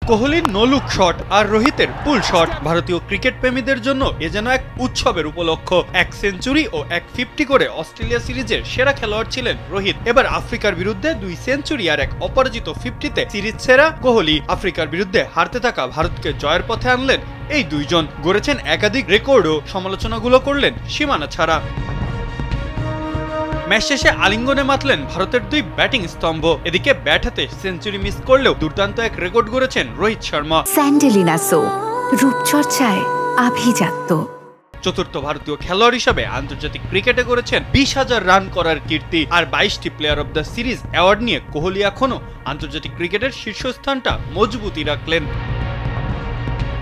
কোহলির নোলুক শট আর রোহিতের পুল শট ভারতীয় ক্রিকেট প্রেমীদের জন্য এ যেন এক উৎসবের উপলক্ষ। এক সেঞ্চুরি ও এক 50 করে অস্ট্রেলিয়া সিরিজের সেরা খেলোয়াড় ছিলেন রোহিত। এবার আফ্রিকার বিরুদ্ধে 2 সেঞ্চুরি আর এক অপরাজিত 50-তে সিরিজ সেরা কোহলি। আফ্রিকার বিরুদ্ধে হারতে থাকা ভারতকে জয়ের পথে আনলেন এই দুইজন। গড়েছেন একাধিক রেকর্ডও, সমালোচনাগুলো করলেন সীমানা ছাড়া। ম্যাচ শেষে আলিঙ্গনে মাতলেন ভারতের 2 ব্যাটিং স্তম্ভ। এদিকে ব্যাট হাতে সেঞ্চুরি মিস করলেও দুর্দান্ত এক রেকর্ড গড়েছেন রোহিত শর্মা। স্যান্ডেলিনা সো, রূপচর্চায় আভিজাত্য। চতুর্থ ভারতীয় খেলোয়াড় হিসাবে আন্তর্জাতিক ক্রিকেটে করেছেন 20,000 রান করার কীর্তি। আর 22টি player of the series award নিয়ে কোহলি এখনও আন্তর্জাতিক ক্রিকেটের শীর্ষস্থানটা মজবুতই রাখলেন।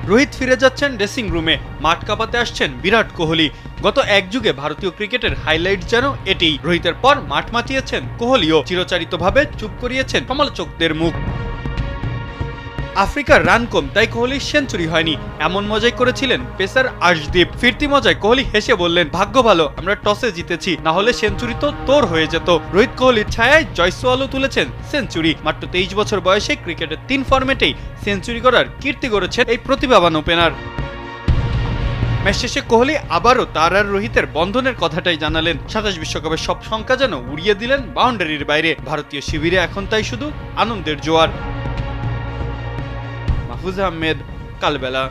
রোহিত ফিরে যাচ্ছেন ড্রেসিং রুমে, মাঠ কাঁপাতে আসছেন বিরাট কোহলি। গত এক যুগে ভারতীয় ক্রিকেটের হাইলাইট যেন এটি। রোহিতের পর মাঠ মাতিয়েছেন কোহলিও, চিরচারিতভাবে চুপ করিয়েছেন সমালোচকদের মুখ। আফ্রিকার রান কম, তাই কোহলির সেঞ্চুরি হয়নি, এমন মজাই করেছিলেন পেসার আর্শদীপ। ফিরতি মজায় কোহলি হেসে বললেন, ভাগ্য ভালো আমরা টসে জিতেছি, না হলে সেঞ্চুরি তো তোর হয়ে যেত। রোহিত কোহলির ছায়ায় জয়সওয়ালও তুলেছেন সেঞ্চুরি। মাত্র 23 বছর বয়সে ক্রিকেটের 3 ফরম্যাটেই সেঞ্চুরি করার কীর্তি গড়েছেন এই প্রতিভাবান ওপেনার। ম্যাচ শেষে কোহলি আবারও তার আর রোহিতের বন্ধনের কথাটাই জানালেন। 27 বিশ্বকাপের সব সংখ্যা যেন উড়িয়ে দিলেন বাউন্ডারির বাইরে। ভারতীয় শিবিরে এখন তাই শুধু আনন্দের জোয়ার। মাহফুজ আহমেদ, কালবেলা।